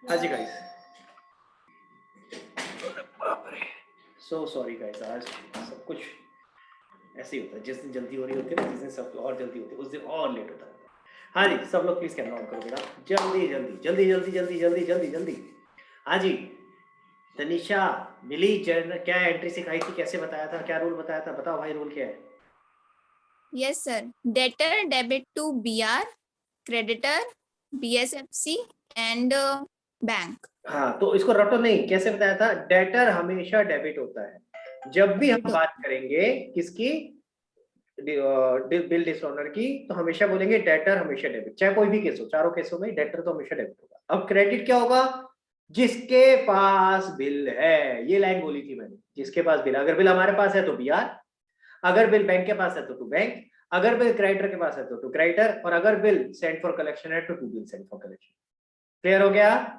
हाँ जी guys, so sorry guys, आज सब कुछ ऐसे ही होता है। जिस दिन जल्दी हो रही होती है ना, जिस दिन सब और जल्दी होती है, उस दिन और लेट होता है। हाँ जी, सब लोग प्लीज कैमरा ऑन करो बेटा। जल्दी जल्दी जल्दी जल्दी जल्दी जल्दी जल्दी जल्दी। हाँ जी, तनिषा, मिली जर्न क्या एंट्री सिखाई थी, कैसे बताया था, क्या रूल बताया था, बताओ भाई रूल क्या है। Yes, sir. Debtor debit to BR, creditor BSFC and bank. हाँ, तो इसको रटो नहीं, कैसे बताया था। डेटर हमेशा डेबिट होता है। जब भी हम बात करेंगे किसकी, बिल डिसऑनर की, तो हमेशा बोलेंगे डेटर हमेशा डेबिट, चाहे कोई भी केस हो, चारों केसों में डेटर तो हमेशा डेबिट होगा। अब क्रेडिट क्या होगा, जिसके पास बिल है। ये लाइन बोली थी मैंने, जिसके पास बिल, अगर बिल हमारे पास है तो बीआर, अगर बिल बैंक के पास है तो टू बैंक, अगर बिल क्रेडिटर के पास है तो टू क्रेडिटर, और अगर बिल सेंड फॉर कलेक्शन है तो to bill send for collection. Clear हो गया,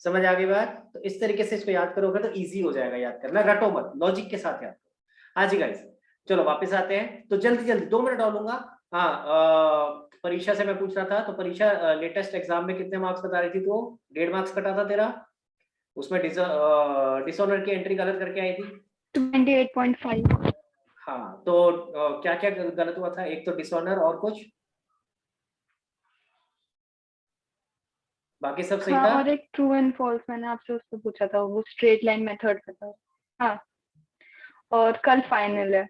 समझ आ गई बात। तो इस तरीके से इसको याद करोगे तो इजी हो जाएगा याद करना, रटो मत, लॉजिक के साथ याद करो। हाँ जी गाइस, चलो वापस आते हैं। तो जल्दी जल्दी 2 मिनट और लूंगा। हाँ, परीक्षा से मैं पूछ रहा था, तो परीक्षा लेटेस्ट एग्जाम में कितने मार्क्स बता रही थी, तो 1.5 मार्क्स कटा था तेरा। उसमें डिसऑनर की एंट्री गलत करके आई थी 28.5। हाँ, तो क्या क्या गलत हुआ था, एक तो डिसऑनर और कुछ, बाकी सब सही हाँ, था। और एक ट्रू एंड फॉल्स मैंने आपसे उससे पूछा था, वो स्ट्रेट लाइन मेथड का था। हाँ, और कल फाइनल है।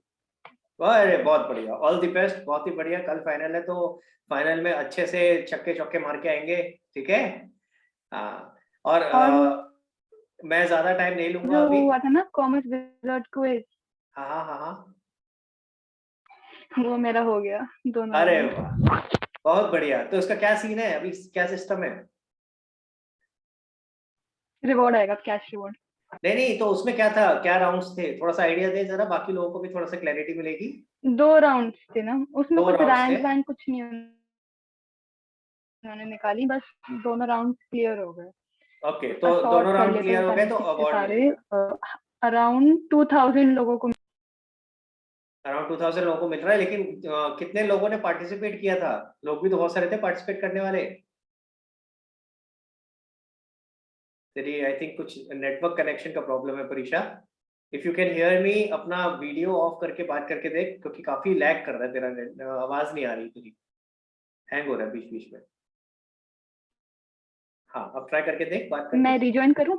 अरे बहुत बढ़िया, ऑल द बेस्ट, बहुत ही बढ़िया। कल फाइनल है तो फाइनल में अच्छे से छक्के चौके मार के आएंगे, ठीक है। हाँ, और और मैं ज्यादा टाइम नहीं लूंगा जो अभी। हुआ था ना कॉमर्स विजार्ड क्विज, हाँ हाँ हाँ हाँ। वो मेरा हो गया दोनों अरे राउंड। वाह, बहुत बढ़िया। तो इसका क्या सीन है अभी, क्या सिस्टम है। रिवॉर्ड आएगा, कैश रिवॉर्ड। नहीं नहीं, तो उसमें क्या था, क्या राउंड्स थे, थोड़ा सा आइडिया दे जरा, बाकी लोगों को भी थोड़ा सा क्लैरिटी मिलेगी। 2 राउंड थे ना, उसमें 2 कुछ राउंड्स थे। रैंक वैंक कुछ नहीं उन्होंने निकाली, बस दोनों राउंड क्लियर हो गए। ओके, तो असॉर्ट दोनों कर राउंड लेते क्लियर हैं हो गए पता तो कितने अवार्ड सारे, मिलेगा। अराउंड 2000 लोगों को। अराउंड 2000 लोगों को मिल रहा है, लेकिन कितने लोगों ने पार्टिसिपेट किया था। लोग भी तो बहुत सारे थे पार्टिसिपेट करने वाले। तेरी आई थिंक कुछ नेटवर्क कनेक्शन का प्रॉब्लम है परीक्षा। If you can hear me, अपना वीडियो ऑफ करके बात करके देख, क्योंकि काफी लैग कर रहा है तेरा आवाज नहीं आ रही तेरी, हैंग हो रहा है बीच बीच में। हाँ, अब ट्राई करके देख बात करके। मैं रिज्वाइन करूं?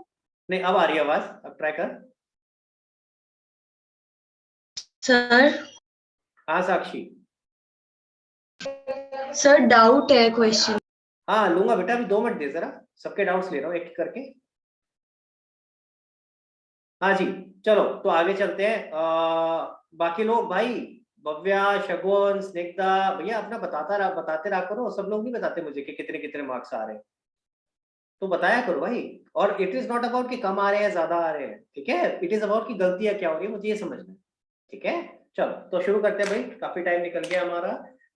नहीं, अब आ रही है आवाज, अब ट्राई कर। सर हाँ साक्षी। सर डाउट है क्वेश्चन। हाँ लूंगा बेटा, अभी 2 मिनट दे जरा, सबके डाउट्स ले रहा हूँ एक एक करके। हाँ जी, चलो तो आगे चलते हैं। बाकी लोग भाई, भव्या, शगुन, स्निग्धा, भैया अपना बताते रहा करो। सब लोग नहीं बताते मुझे कि कितने कितने मार्क्स आ रहे हैं, तो बताया करो भाई। और इट इज नॉट अबाउट कि कम आ रहे हैं ज्यादा आ रहे हैं, ठीक है। इट इज अबाउट कि गलतियां क्या हो रही है, मुझे ये समझना है, ठीक है। चलो तो शुरू करते हैं भाई, काफी टाइम निकल गया हमारा।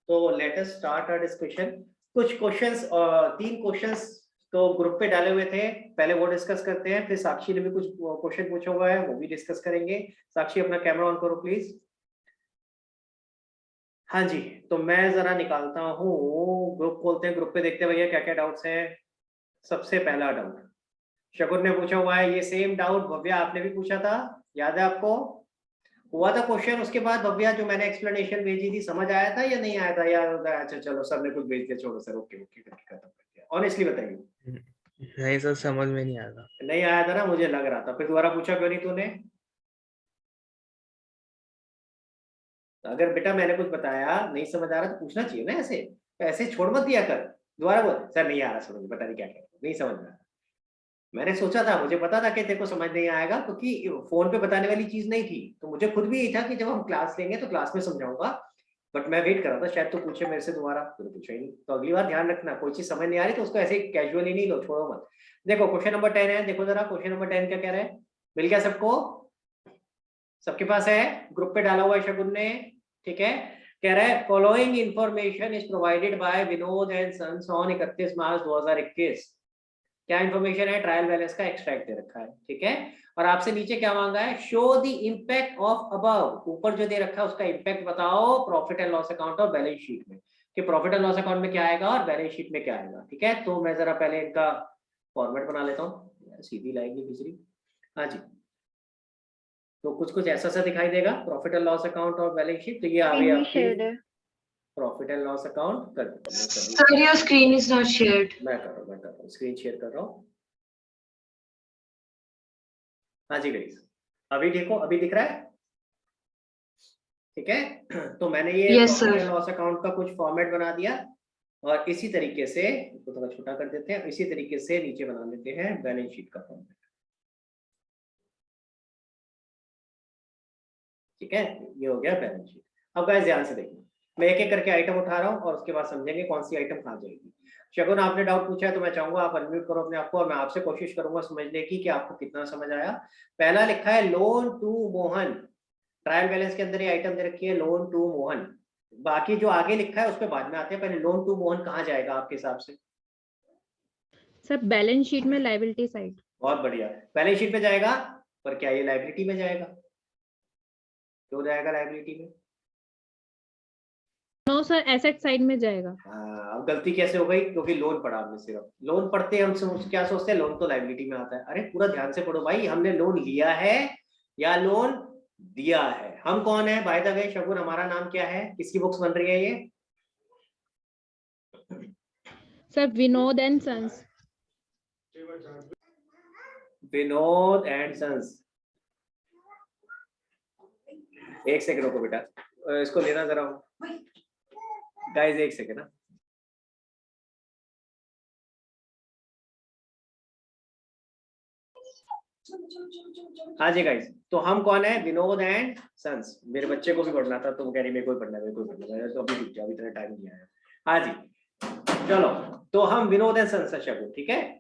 तो let us start our discussion. कुछ क्वेश्चंस, 3 क्वेश्चंस तो ग्रुप पे डाले हुए थे, पहले वो डिस्कस करते हैं, फिर साक्षी ने भी कुछ क्वेश्चन पूछा हुआ है, वो भी डिस्कस करेंगे। साक्षी अपना कैमरा ऑन करो प्लीज। हाँ जी, तो मैं जरा निकालता हूँ, ग्रुप खोलते हैं, ग्रुप पे देखते हैं भैया क्या क्या डाउट्स हैं। सबसे पहला डाउट शकुन ने पूछा हुआ है, ये सेम डाउट भव्या आपने भी पूछा था, याद है आपको। हुआ था क्वेश्चन, उसके बाद भव्या जो मैंने एक्सप्लेनेशन भेजी थी, समझ आया था या नहीं आया था यार। अच्छा चलो, सर ने कुछ भेज दिया, छोड़ो सर, ओके ओके करके खत्म कर दिया। ऑनेस्टली बताइए। नहीं सर, समझ में नहीं आया। नहीं आया था ना, मुझे लग रहा था। फिर दोबारा पूछा क्यों नहीं तूने। अगर बेटा मैंने कुछ बताया नहीं समझ आ रहा तो पूछना चाहिए ना, ऐसे ऐसे छोड़ मत दिया कर। दोबारा बोल, सर नहीं आ रहा समझ, पता नहीं क्या कह रहा हूं, नहीं समझ में आ रहा। मैंने सोचा था, मुझे पता था कि तेरे को समझ नहीं आएगा, क्योंकि फोन पे बताने वाली चीज नहीं थी। तो मुझे खुद भी यही था कि जब हम क्लास लेंगे तो क्लास में समझाऊंगा। बट मैं वेट कर रहा था शायद तो पूछे मेरे से दोबारा, तो पूछा ही नहीं। तो अगली बार ध्यान रखना, कोई चीज समझ नहीं आ रही तो उसको ऐसे कैजुअली नहीं लो, छोड़ो मत। देखो क्वेश्चन नंबर 10 है, देखो जरा क्वेश्चन नंबर 10 क्या कह रहा है। मिल गया सबको, सबके पास है, ग्रुप पे डाला हुआ है शगुन ने, ठीक है। कह रहा है following information is provided by Vinod and sons on 31 March 2021। क्या इन्फॉर्मेशन है, ट्रायल बैलेंस का एक्सट्रैक्ट दे रखा है, ठीक है। और आपसे नीचे क्या मांगा है, show the impact of above, ऊपर जो दे रखा है उसका इम्पैक्ट बताओ प्रॉफिट एंड लॉस अकाउंट और बैलेंस शीट में, कि प्रॉफिट एंड लॉस अकाउंट में क्या आएगा और बैलेंस शीट में क्या आएगा, ठीक है। तो मैं जरा पहले इनका फॉर्मेट बना लेता हूँ, सीधी लाइन नहीं खींच रही। हाँ जी, तो कुछ कुछ ऐसा सा दिखाई देगा, प्रॉफिट एंड लॉस अकाउंट और बैलेंस शीट। तो ये आ गई आपकी शेयर्ड है। Profit and loss account. कर देता हूँ Sir, your screen is not shared. मैं कर रहा हूँ स्क्रीन शेयर कर रहा हूँ। हाँ जी गाइस, अभी देखो, अभी दिख रहा है, ठीक है। तो मैंने ये Yes, profit sir. And loss account का कुछ फॉर्मेट बना दिया, और इसी तरीके से इसको थोड़ा छोटा कर देते हैं, इसी तरीके से नीचे बना लेते हैं बैलेंस शीट का फॉर्मेट, ठीक है। ये हो गया बैलेंस शीट। अब गाइस ध्यान से देखिए, मैं एक एक करके आइटम उठा रहा हूँ और उसके बाद समझेंगे कौन सी आइटम कहाँ जाएगी। शगुन, आपने डाउट पूछा है तो मैं चाहूंगा आप अनम्यूट करो अपने आप को, और मैं आपसे कोशिश करूंगा समझने की कि आपको कितना समझ आया। पहला लिखा है loan to Mohan, trial balance के अंदर ये आइटम दे रखी है लोन टू मोहन। बाकी जो आगे लिखा है उस पर बाद में आते हैं, पहले लोन टू मोहन कहाँ जाएगा आपके हिसाब से? सर बैलेंस शीट में लायबिलिटी साइड। बहुत बढ़िया, बैलेंस शीट पे जाएगा, पर क्या ये लायबिलिटी में जाएगा? क्यों जाएगा लायबिलिटी में? नो सर, एसेट साइड में जाएगा। हाँ, अब गलती कैसे हो गई? क्योंकि लोन पढ़ा हमने, सिर्फ लोन पढ़ते हम क्या सोचते हैं, लोन तो लायबिलिटी में आता है। अरे पूरा ध्यान से पढ़ो भाई, हमने लोन लिया है या लोन दिया है? हम कौन है बाय द वे शगुन, हमारा नाम क्या है? किसकी बुक्स बन रही है ये? Sir Vinod and sons. Vinod and sons. एक सेकंड रुको बेटा, इसको लेना जरा गाइस, एक सेकंड ना। हाँ जी गाइस, तो हम कौन है? Vinod and sons. मेरे बच्चे को भी पढ़ना था, तुम कह रही मेरे को भी पढ़ना है, मेरे को भी पढ़ना है, तो अभी रुक जाओ, अभी इतना टाइम नहीं आया। हाँ जी, चलो, तो हम विनोद एंड सन्स है शगुन, ठीक है।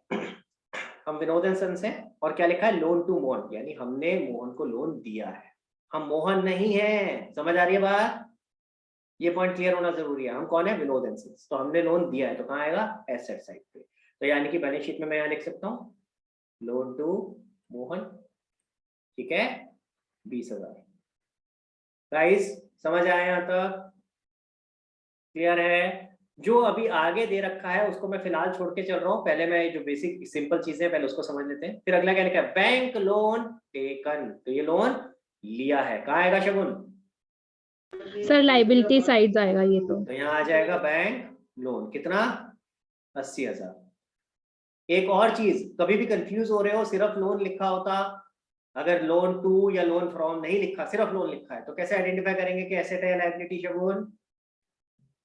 हम विनोद एंड सन्स हैं, और क्या लिखा है? लोन टू मोहन, यानी हमने मोहन को लोन दिया है। हम मोहन नहीं है, समझ आ रही है बात? ये पॉइंट क्लियर होना जरूरी है। हम कौन है? Vinod and sons. तो हमने लोन दिया है, तो कहाँ आएगा? एसेट साइड पे। तो यानी कि बैलेंस शीट में मैं यहाँ लिख सकता हूँ लोन टू मोहन, ठीक है, 20,000। गाइस समझ आया यहाँ तक? क्लियर है? जो अभी आगे दे रखा है उसको मैं फिलहाल छोड़ के चल रहा हूँ, पहले मैं जो बेसिक सिंपल चीजें हैं पहले उसको समझ लेते हैं। फिर अगला क्या लिखा है? बैंक लोन टेकन, तो ये लोन लिया है। कहाँ आएगा शगुन? सर लायबिलिटी साइड आएगा ये तो यहाँ आ जाएगा बैंक लोन। कितना? 80,000। एक और चीज, कभी भी कंफ्यूज हो रहे हो, सिर्फ लोन लिखा होता, अगर लोन टू या लोन फ्रॉम नहीं लिखा, सिर्फ लोन लिखा है, तो कैसे आइडेंटिफाई करेंगे कि एसेट है या लायबिलिटी शगुन?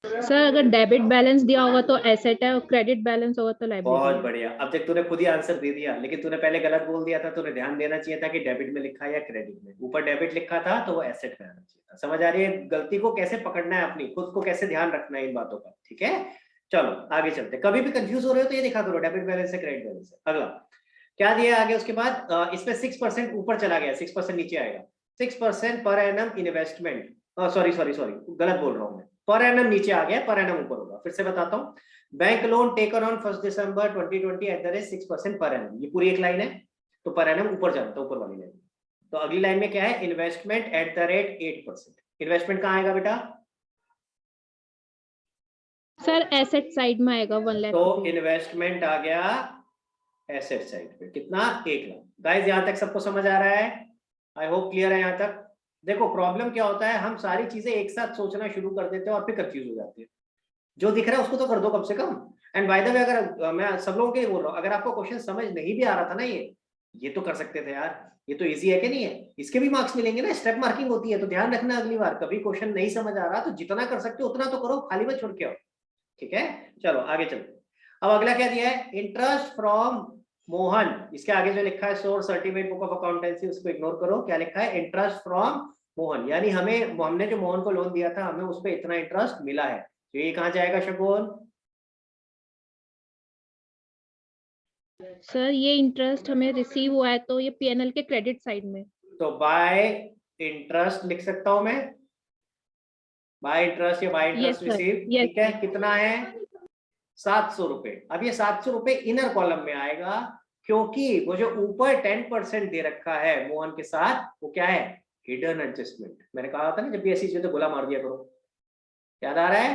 सर अगर डेबिट बैलेंस दिया होगा तो एसेट है और क्रेडिट बैलेंस होगा तो लायबिलिटी बहुत है। बढ़िया, अब तक तूने खुद ही आंसर दे दिया, लेकिन तूने पहले गलत बोल दिया था। तूने ध्यान देना चाहिए था कि डेबिट में लिखा है या क्रेडिट में। ऊपर डेबिट लिखा था तो वो एसेट में आना चाहिए था। समझ आ रही है गलती को कैसे पकड़ना है, अपनी खुद को कैसे ध्यान रखना है इन बातों का, ठीक है। चलो आगे चलते, कभी भी कंफ्यूज हो रहे हो तो ये दिखा करो, डेबिट बैलेंस है क्रेडिट बैलेंस है। अगला क्या दिया आगे? उसके बाद इसमें 6% ऊपर चला गया, 6% नीचे आएगा। 6% पर एनम इन्वेस्टमेंट, सॉरी गलत बोल रहा हूँ मैं, पर एनम नीचे आ गया, पर एनम ऊपर होगा। फिर से बताता हूँ, bank loan taken on 1 December 2020 at the rate 6% per annum, ये पूरी एक लाइन है, तो पर एनम ऊपर जाता है, ऊपर वाली लाइन। तो अगली लाइन में क्या है? Investment at the rate 8%। Investment कहाँ आएगा बेटा? सर एसेट साइड में आएगा 1 लाख। तो इन्वेस्टमेंट आ गया एसेट साइड पे, कितना? 1 लाख। गाइस यहाँ तक सबको समझ आ रहा है? आई होप क्लियर है यहाँ तक। देखो प्रॉब्लम क्या होता है, हम सारी चीजें एक साथ सोचना शुरू कर देते हैं और फिर कंफ्यूज हो जाते हैं। जो दिख रहा है उसको तो कर दो कम से कम। एंड बाय द वे, अगर मैं सब लोगों के लिए बोल रहा हूँ, अगर आपको क्वेश्चन समझ नहीं भी आ रहा था ना, ये तो कर सकते थे यार, ये तो इजी है कि नहीं है? इसके भी मार्क्स मिलेंगे ना, स्टेप मार्किंग होती है। तो ध्यान रखना, अगली बार कभी क्वेश्चन नहीं समझ आ रहा तो जितना कर सकते हो उतना तो करो, खाली मत छोड़ के आओ, ठीक है। चलो आगे चलते। अब अगला क्या दिया है? Interest from Mohan. इसके आगे जो लिखा है source certificate book of accountancy, उसको इग्नोर करो। क्या लिखा है? इंटरेस्ट फ्रॉम मोहन, यानी हमने जो मोहन को लोन दिया था, हमें उस पर इतना इंटरेस्ट मिला है। तो ये कहाँ जाएगा शगुन? सर ये इंटरेस्ट हमें रिसीव हुआ है तो ये पीएनएल के क्रेडिट साइड में। तो बाय इंटरेस्ट लिख सकता हूं मैं, बाय इंटरेस्ट या बाय इंटरेस्ट रिसीव, ठीक है। कितना है? 700 रुपए। अब ये 700 रुपए इनर कॉलम में आएगा, क्योंकि वो जो ऊपर 10% दे रखा है मोहन के साथ, वो क्या है? Hidden adjustment. मैंने कहा था ना, जब भी ऐसी चीजें तो गोला मार दिया करो, याद आ रहा है?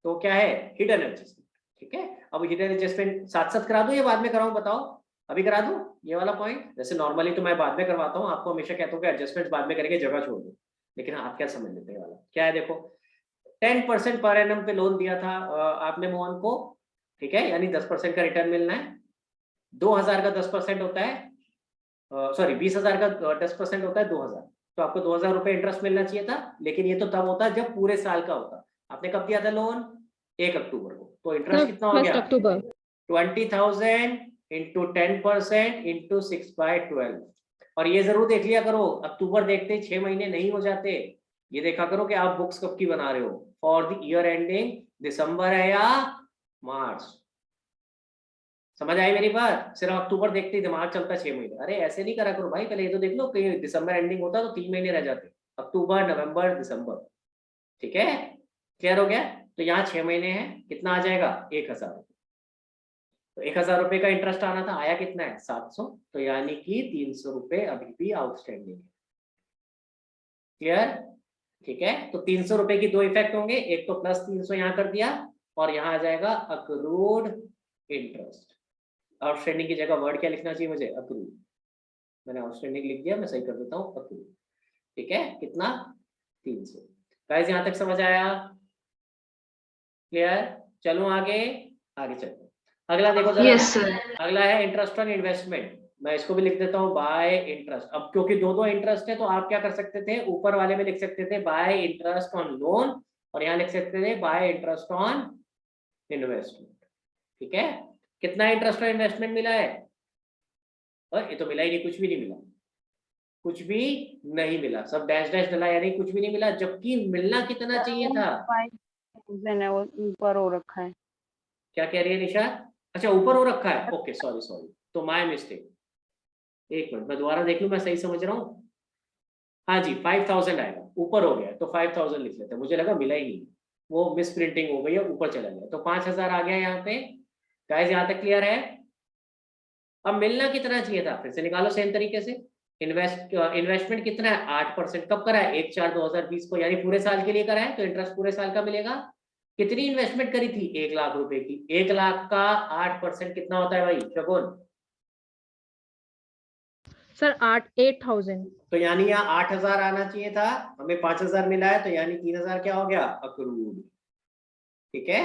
तो क्या है? हिडन एडजस्टमेंट, ठीक है। अब हिडन एडजस्टमेंट साथ साथ करा दो या बाद में कराऊं, बताओ? अभी करा दूं ये वाला पॉइंट? जैसे नॉर्मली तो मैं बाद में करवाता हूँ, आपको हमेशा कहता हूँ कि एडजस्टमेंट बाद में करेंगे, जगह छोड़ दो, लेकिन आप क्या समझ लेते हैं वाला क्या है? देखो 10% पर एनम पे लोन दिया था आपने मोहन को, ठीक है, यानी 10% का रिटर्न मिलना है। 2000 का 10% होता है, सॉरी 20,000 का 10% होता है 2000, तो आपको 2000 रुपए इंटरेस्ट मिलना चाहिए था, लेकिन ये तो तब होता है जब पूरे साल का होता। आपने कब दिया था लोन? 1 अक्टूबर को, तो इंटरेस्ट कितना हो 1 गया? अक्टूबर 20,000 इंटू 10% इंटू 6/12। और ये जरूर देख लिया करो, अक्टूबर देखते 6 महीने नहीं हो जाते, ये देखा करो कि आप बुक्स कब की बना रहे हो, फॉर द ईयर एंडिंग दिसंबर है या मार्च। समझ आई मेरी बात? सिर्फ अक्टूबर देखते ही दिमाग चलता 6 महीने, अरे ऐसे नहीं करा करो भाई, पहले ये तो देख लो कि दिसंबर एंडिंग होता तो 3 महीने रह जाते, अक्टूबर नवंबर दिसंबर, ठीक है, क्लियर हो गया? तो यहाँ 6 महीने हैं, कितना आ जाएगा? 1000। तो 1000 रुपए का इंटरेस्ट आना था, आया कितना है? 700, तो यानी कि 300 रुपए अभी भी आउटस्टैंडिंग है। क्लियर? ठीक है, तो 300 रुपए की दो इफेक्ट होंगे, एक तो प्लस 300 यहाँ कर दिया, और यहाँ आ जाएगा अक्रूड इंटरेस्ट। आउटस्टैंडिंग की जगह वर्ड क्या लिखना चाहिए मुझे? अक्रूड। मैंने आउटस्टैंडिंग लिख दिया, मैं सही कर देता हूँ, अक्रूड। ठीक है, कितना? 300। गाइस यहाँ तक समझ आया? क्लियर? चलो आगे, आगे चलते हैं। अगला देखो जरा, Yes, sir. अगला है इंटरेस्ट ऑन इन्वेस्टमेंट। मैं इसको भी लिख देता हूँ बाय इंटरेस्ट। अब क्योंकि दो दो इंटरेस्ट है, तो आप क्या कर सकते थे, ऊपर वाले में लिख सकते थे बाय इंटरेस्ट ऑन लोन, और यहाँ लिख सकते थे बाय इंटरेस्ट ऑन इन्वेस्टमेंट। ठीक है, कितना इंटरेस्ट ऑन इन्वेस्टमेंट मिला है? और ये तो मिला ही नहीं, कुछ भी नहीं मिला, कुछ भी नहीं मिला, सब डैश डैश डला, यानी कुछ भी नहीं मिला, जबकि मिलना कितना चाहिए था? 5,000 है, वो ऊपर हो रखा है। क्या कह रही है निशा? अच्छा ऊपर हो रखा है, ओके सॉरी सॉरी, तो माय मिस्टेक। एक मिनट मैं दोबारा देख लूं, मैं सही समझ रहा हूँ। हाँ जी 5000 आएगा, ऊपर हो गया तो 5000 लिख लेते हैं, मुझे लगा मिला ही नहीं, वो मिस प्रिंटिंग हो गई है, ऊपर चला गया, तो 5000 आ गया यहाँ पे। गाइस यहाँ तक क्लियर है? अब मिलना कितना चाहिए था, फिर से निकालो सेम तरीके से। इन्वेस्टमेंट कितना है? 8%। कब करा है? 1/4/2020 को, यानी पूरे साल के लिए करा है, तो इंटरेस्ट पूरे साल का मिलेगा। कितनी इन्वेस्टमेंट करी थी? 1 लाख रुपए की। 1 लाख का 8% कितना होता है भाई शगुन? सर 8,000 तो यानी यहाँ 8000 आना चाहिए था, हमें 5000 मिला है, तो यानी 3000 क्या हो गया? अक्रूड। ठीक है,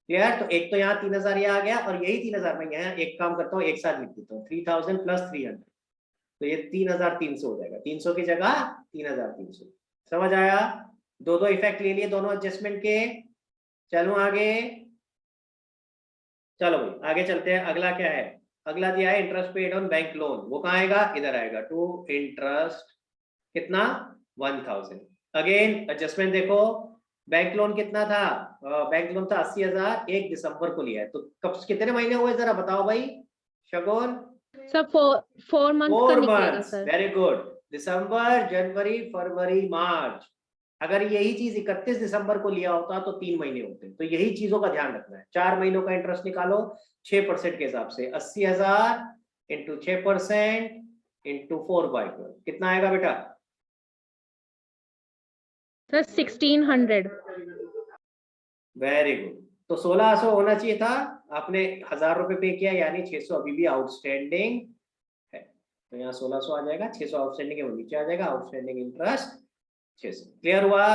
क्लियर? तो एक तो यहाँ 3000 ये आ गया, और यही 3000 मैं यहाँ एक काम करता हूँ, एक साथ लिख देता हूँ, 3000 प्लस 300, तो ये 3300 हो जाएगा, 300 की जगह 3300। समझ आया? दो दो इफेक्ट ले लिए दोनों एडजस्टमेंट के। चलो आगे, चलो भाई आगे चलते हैं। अगला क्या है? अगला दिया है interest paid on bank loan, वो कहाँ आएगा? इधर आएगा, टू इंटरेस्ट कितना? 1000। अगेन एडजस्टमेंट देखो, बैंक लोन कितना था? बैंक लोन था 80,000, 1 दिसंबर को लिया है, तो कब कितने महीने हुए जरा बताओ भाई शगुन? सर 4 मंथ का 4 निकलेगा months, सर। Very good. दिसंबर जनवरी फरवरी मार्च, अगर यही चीज 31 दिसंबर को लिया होता तो 3 महीने होते, तो यही चीजों का ध्यान रखना है। 4 महीनों का इंटरेस्ट निकालो 6% के हिसाब से, 80,000 इंटू 6% इंटू 4/12 कितना आएगा बेटा? सर 1600 वेरी गुड, तो 1600 होना चाहिए था, आपने 1000 रुपए पे किया, यानी 600 अभी भी आउटस्टैंडिंग है, तो यहाँ 1600 आ जाएगा, 600 आउटस्टैंडिंग है वो नीचे आ जाएगा, आउटस्टैंडिंग इंटरेस्ट 600। क्लियर हुआ?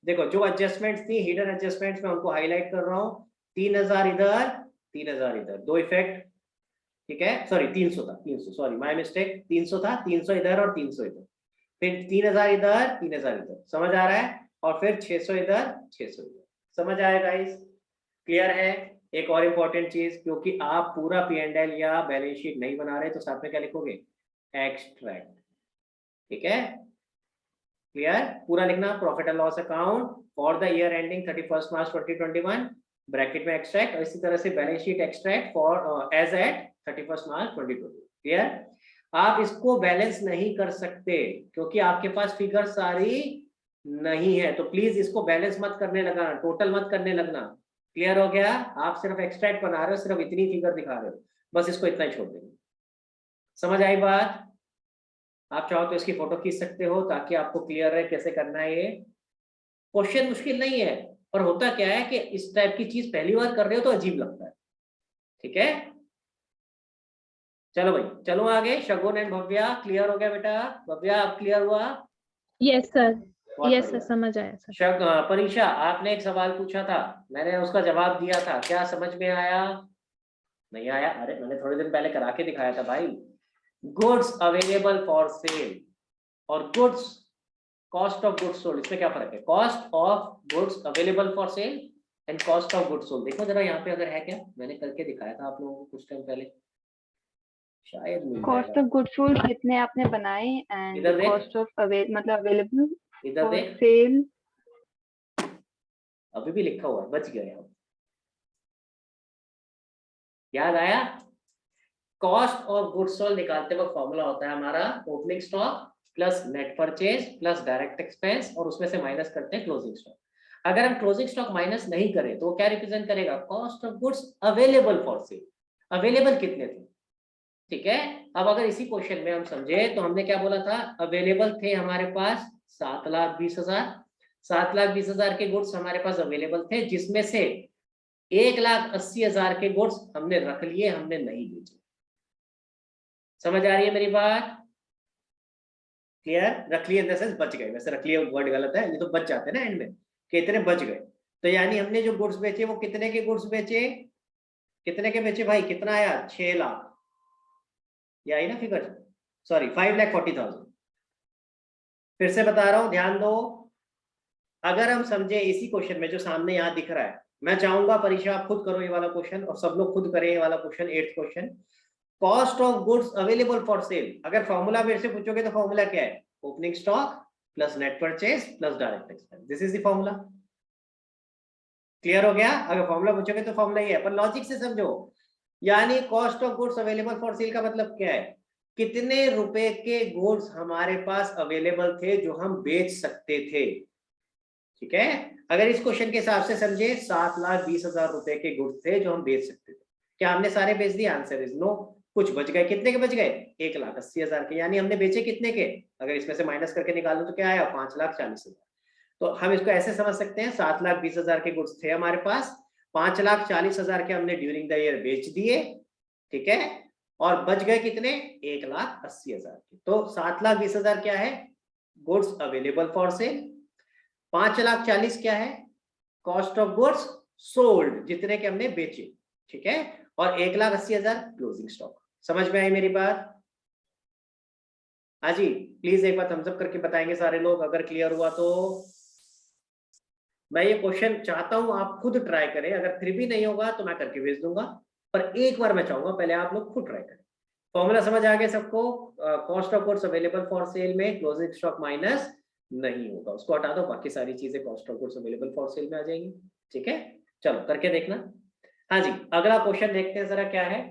देखो जो एडजस्टमेंट्स थी, हिडन एडजस्टमेंट्स, मैं उनको हाईलाइट कर रहा हूँ। 3000 इधर, 3000 इधर, दो इफेक्ट, ठीक है, सॉरी 300 था, 300, सॉरी माय मिस्टेक, 300 था, 300 इधर और 300 इधर, फिर 3000 इधर, 3000 इधर, समझ आ रहा है? और फिर 600 इधर, 600 इधर, समझ आया गाइस? क्लियर है? एक और इम्पोर्टेंट चीज, क्योंकि आप पूरा P&L या बैलेंस शीट नहीं बना रहे, तो साथ में क्या लिखोगे? एक्सट्रैक्ट। ठीक है, क्लियर? पूरा लिखना, profit and loss account for the year ending 31 March 2021, bracket में एक्सट्रैक्ट, और इसी तरह से balance sheet extract for as at 31 March 2020। Clear? आप इसको बैलेंस नहीं कर सकते क्योंकि आपके पास फिगर सारी नहीं है, तो प्लीज इसको बैलेंस मत करने लगना, टोटल मत करने लगना। क्लियर हो गया? आप सिर्फ एक्सट्रैक्ट बना रहे हो, सिर्फ इतनी फिगर दिखा रहे हो, बस इसको इतना ही छोड़ देंगे। समझ आई बात? आप चाहो तो इसकी फोटो खींच सकते हो ताकि आपको क्लियर रहे कैसे करना है। ये क्वेश्चन मुश्किल नहीं है, पर होता क्या है कि इस टाइप की चीज पहली बार कर रहे हो तो अजीब लगता है। ठीक है, चलो भाई, चलो आगे। शगुन एंड भव्या क्लियर हो गया बेटा? भव्या आप क्लियर हुआ? यस सर, बहुत यस सर, बढ़िया। समझ आया सर। परीक्षा, आपने एक सवाल पूछा था, मैंने उसका जवाब दिया था, क्या समझ में आया? नहीं आया? अरे मैंने थोड़े दिन पहले करा के दिखाया था भाई। गुड्स अवेलेबल फॉर सेल और goods cost of goods sold, इसमें क्या फर्क है? Cost of goods available for sale and cost of goods sold. देखो जरा यहाँ पे अगर है क्या, मैंने करके दिखाया था आप लोगों को कुछ टाइम पहले, शायद मिल कॉस्ट जाएगा। ऑफ गुड्स सोल्ड कितने आपने बनाए एंड इधर देख, कॉस्ट ऑफ मतलब अवेलेबल इधर फॉर देख, सेल। अभी भी लिखा हुआ है, बच गए हम। याद आया? कॉस्ट ऑफ गुड्स सोल्ड निकालते वक्त फॉर्मूला होता है हमारा opening stock plus net purchase plus direct expense, और उसमें से माइनस करते हैं क्लोजिंग स्टॉक। अगर हम क्लोजिंग स्टॉक माइनस नहीं करें तो वो क्या रिप्रेजेंट करेगा? Cost of goods available for sale. Available कितने थे? ठीक है, अब अगर इसी क्वेश्चन में हम समझे तो हमने क्या बोला था? अवेलेबल थे हमारे पास 7,20,000। 7,20,000 के गुड्स हमारे पास अवेलेबल थे, जिसमें से 1,80,000 के गुड्स हमने रख लिए, हमने नहीं बेचे। समझ आ रही है मेरी बात? क्लियर? रख लिए इन द सेंस बच गए, वैसे रख लिए वर्ड गलत है, ये तो बच जाते हैं ना एंड में, कि इतने बच गए। तो यानी हमने जो गुड्स बेचे वो कितने के गुड्स बेचे? कितने के बेचे भाई? कितना आया? 6 लाख, ये आई ना फिगर? सॉरी 5,40,000। फिर से बता रहा हूं, ध्यान दो। अगर हम समझे इसी क्वेश्चन में जो सामने यहाँ दिख रहा है, मैं चाहूंगा परीक्षा आप खुद करो ये वाला क्वेश्चन और सब लोग खुद करें ये वाला question, 8th question. Cost of goods available for sale, अगर फॉर्मूला मेरे से पूछोगे तो फॉर्मूला क्या है? Opening stock plus net purchase plus direct expense, this is the formula. Clear हो गया? अगर फॉर्मूला पूछोगे तो फॉर्मूला ही है, पर लॉजिक से समझो। यानी cost of goods available for sale का मतलब क्या है? कितने रुपए के गुड्स हमारे पास अवेलेबल थे जो हम बेच सकते थे। ठीक है, अगर इस क्वेश्चन के हिसाब से समझे, 7,20,000 रुपए के गुड्स थे जो हम बेच सकते थे। क्या हमने सारे बेच दिए? Answer is no. कुछ बच गए, कितने के बच गए? 1,80,000 के। यानी हमने बेचे कितने के? अगर इसमें से माइनस करके निकालूं तो क्या आया? 5,40,000। तो हम इसको ऐसे समझ सकते हैं, 7,20,000 के गुड्स थे हमारे पास, 5,40,000 के हमने ड्यूरिंग द ईयर बेच दिए। ठीक है, और बच गए कितने? 1,80,000 के। तो 7,20,000 क्या है? Goods available for sale. 5,40,000 क्या है? कॉस्ट ऑफ गुड्स सोल्ड, जितने के हमने बेचे। ठीक है, और 1,80,000 क्लोजिंग स्टॉक। समझ में आई मेरी बात? हाँ जी, प्लीज एक बार थम्स अप करके बताएंगे सारे लोग अगर क्लियर हुआ तो। मैं ये क्वेश्चन चाहता हूं आप खुद ट्राई करें, अगर फिर भी नहीं होगा तो मैं करके भेज दूंगा, पर एक बार मैं चाहूंगा पहले आप लोग खुद ट्राई करें। फॉर्मूला समझ आ गया सबको? Cost of goods available for sale में क्लोजिंग स्टॉक माइनस नहीं होगा, उसको हटा दो, बाकी सारी चीजें cost of goods available for sale में आ जाएंगी। ठीक है, चलो करके देखना। हाँ जी, अगला क्वेश्चन देखते हैं जरा क्या है।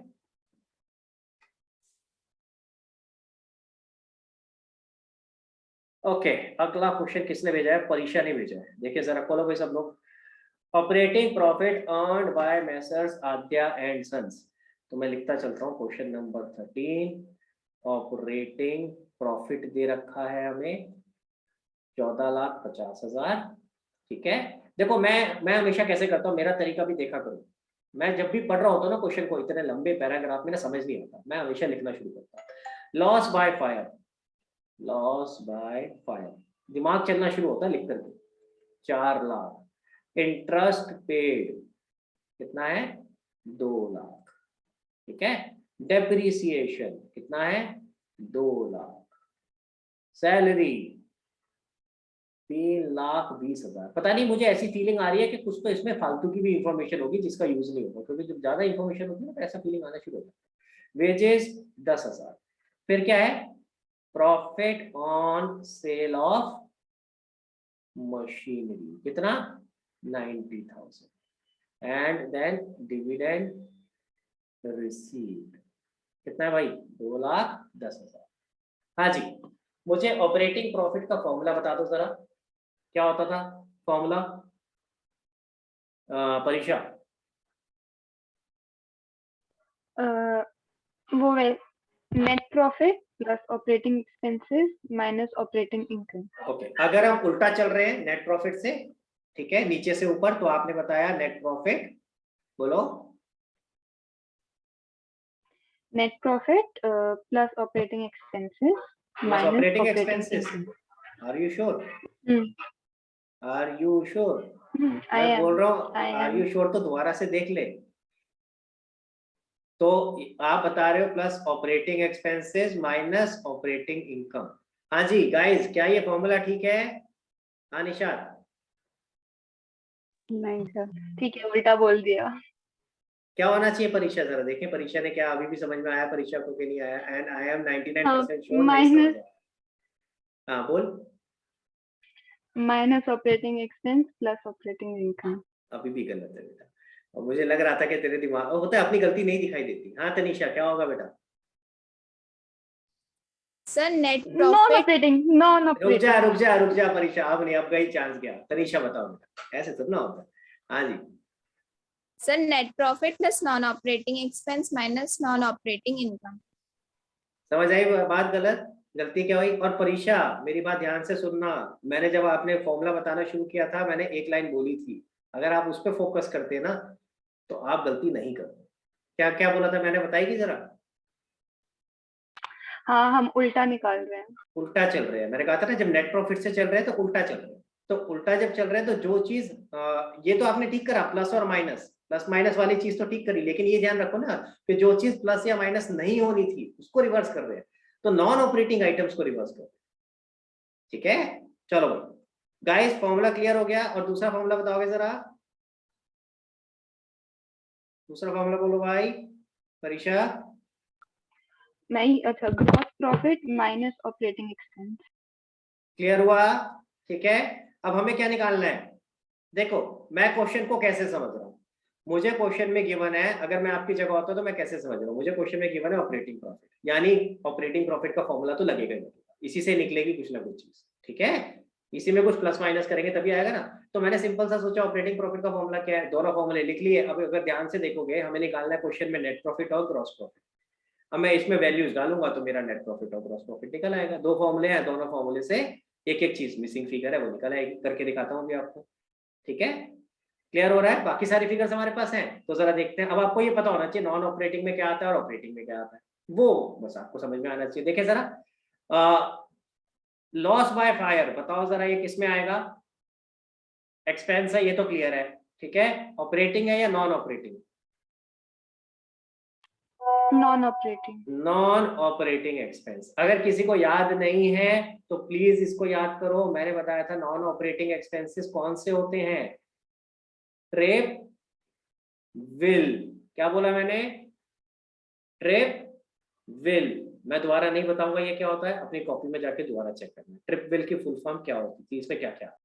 ओके, अगला क्वेश्चन किसने भेजा है? परीक्षा ने भेजा है। देखिए जरा, खोलो भाई सब लोग। Operating profit earned by messrs Adya and sons. तो मैं लिखता चलता हूँ क्वेश्चन नंबर 13। ऑपरेटिंग प्रॉफिट दे रखा है हमें 14,50,000। ठीक है, देखो मैं हमेशा कैसे करता हूँ, मेरा तरीका भी देखा करो। मैं जब भी पढ़ रहा होता हूँ ना क्वेश्चन को, इतने लंबे पैराग्राफ में ना समझ नहीं आता, मैं हमेशा लिखना शुरू करता हूँ। Loss by fire, loss by fire, दिमाग चलना शुरू होता है लिख करके। 4 लाख। इंटरेस्ट पेड कितना है? 2 लाख। ठीक है, डेप्रिसिएशन कितना है? 2 लाख। सैलरी 3,20,000। पता नहीं, मुझे ऐसी फीलिंग आ रही है कि कुछ तो इसमें फालतू की भी इंफॉर्मेशन होगी जिसका यूज नहीं होगा, क्योंकि जब ज्यादा इंफॉर्मेशन होती है ना तो ऐसा फीलिंग आना शुरू हो जाता है। वेजेस 10,000। फिर क्या है? Profit on sale of machinery कितना? 90,000। एंड देन डिविडेंड रिसीव्ड कितना है भाई? 2,10,000। हाँ जी, मुझे ऑपरेटिंग प्रॉफिट का फॉर्मूला बता दो जरा, क्या होता था फॉर्मूला? परीक्षा वो है net profit plus operating expenses minus operating income. Okay, अगर हम उल्टा चल रहे हैं नेट प्रॉफिट से, ठीक है, नीचे से ऊपर, तो आपने बताया नेट प्रॉफिट, बोलो। net profit plus operating expenses minus operating operating expenses. income. Are you sure? Are you sure? I मैं am. बोल रहा हूँ I are am. you sure तो दोबारा से देख ले। तो आप बता रहे हो plus operating expenses minus operating income. हाँ जी गाइस, क्या ये फॉर्मूला ठीक है? हाँ निशाद, नहीं सर, ठीक है, उल्टा बोल दिया। क्या होना चाहिए परीक्षा? जरा देखें परीक्षा ने क्या अभी भी समझ में आया परीक्षा को कि नहीं आया? एंड आई एम 99% श्योर नहीं समझ माइनस आया। हाँ बोल। Minus operating expense plus operating income. अभी भी गलत है बेटा, और मुझे लग रहा था कि तेरे दिमाग होता है, अपनी गलती नहीं दिखाई देती। हाँ तनीषा, क्या होगा बेटा? Sir net non profit operating, non operating. रुक जा परीक्षा, अब नहीं, अब गई चांस गया। तनीषा बताओ बेटा, ऐसे तो ना होता। हाँ जी, sir net profit plus non operating expense minus non operating income. समझ आई बात? गलती क्या हुई? और परीक्षा मेरी बात ध्यान से सुनना, मैंने जब आपने फॉर्मूला बताना शुरू किया था, मैंने एक लाइन बोली थी, अगर आप उस पर फोकस करते ना तो आप गलती नहीं करते। क्या क्या बोला था मैंने, बताइए जरा। हाँ, हम उल्टा निकाल रहे हैं। उल्टा चल रहे हैं, मैंने कहा था ना जब नेट प्रॉफिट से चल रहे हैं तो उल्टा चल रहे हैं। तो उल्टा जब चल रहे हैं तो जो चीज ये तो आपने ठीक करा, प्लस और माइनस, प्लस माइनस वाली चीज तो ठीक करी, लेकिन ये ध्यान रखो ना कि जो चीज प्लस या माइनस नहीं होनी थी उसको रिवर्स कर रहे हैं, तो नॉन ऑपरेटिंग आइटम्स को रिवर्स कर रहे हैं। ठीक है, चलो गाइस, फॉर्मूला क्लियर हो गया? और दूसरा फॉर्मूला बताओगे जरा, दूसरा फॉर्मूला बोलो भाई परीक्षा। नहीं, अच्छा, gross profit minus operating expense. Clear हुआ? ठीक है, अब हमें क्या निकालना है? देखो मैं क्वेश्चन को कैसे समझ रहा हूँ, मुझे क्वेश्चन में गिवन है, अगर मैं आपकी जगह होता तो मैं कैसे समझ रहा हूँ? मुझे क्वेश्चन में गिवन है ऑपरेटिंग प्रॉफिट, यानी ऑपरेटिंग प्रॉफिट का फॉर्मूला तो लगेगा ही, इसी से निकलेगी कुछ ना कुछ चीज। ठीक है, इसी में कुछ प्लस माइनस करेंगे तभी आएगा ना। तो मैंने सिंपल सा सोचा ऑपरेटिंग प्रॉफिट का फॉर्मूला क्या है, दोनों फॉर्मूले लिख लिए। अब अगर ध्यान से देखोगे, हमें निकालना है क्वेश्चन में नेट प्रॉफिट और ग्रॉस प्रॉफिट। अब मैं इसमें वैल्यूज डालूंगा तो मेरा नेट प्रॉफिट और ग्रॉस प्रॉफिट निकल आएगा। दो फॉर्मूले हैं, दोनों फॉर्मूले से एक एक चीज मिसिंग फिगर है वो निकल आएगी, करके दिखाता हूँ अभी आपको। ठीक है, क्लियर हो रहा है? बाकी सारी फिगर्स हमारे पास हैं, तो जरा देखते हैं। अब आपको ये पता होना चाहिए नॉन ऑपरेटिंग में क्या आता है और ऑपरेटिंग में क्या आता है, वो बस आपको समझ में आना चाहिए। देखिए जरा, लॉस बाय फायर बताओ जरा, ये किस में आएगा? एक्सपेंस है, ये तो क्लियर है। ठीक है, ऑपरेटिंग है या non operating? Non operating. Non operating expense. अगर किसी को याद नहीं है तो प्लीज इसको याद करो, मैंने बताया था नॉन ऑपरेटिंग एक्सपेंसेस कौन से होते हैं? ट्रिप विल, क्या बोला मैंने? Trip will. मैं दोबारा नहीं बताऊंगा ये क्या होता है, अपनी कॉपी में जाके दोबारा चेक करना। ट्रिप विल की फुल फॉर्म क्या होती थी, इसमें क्या क्या?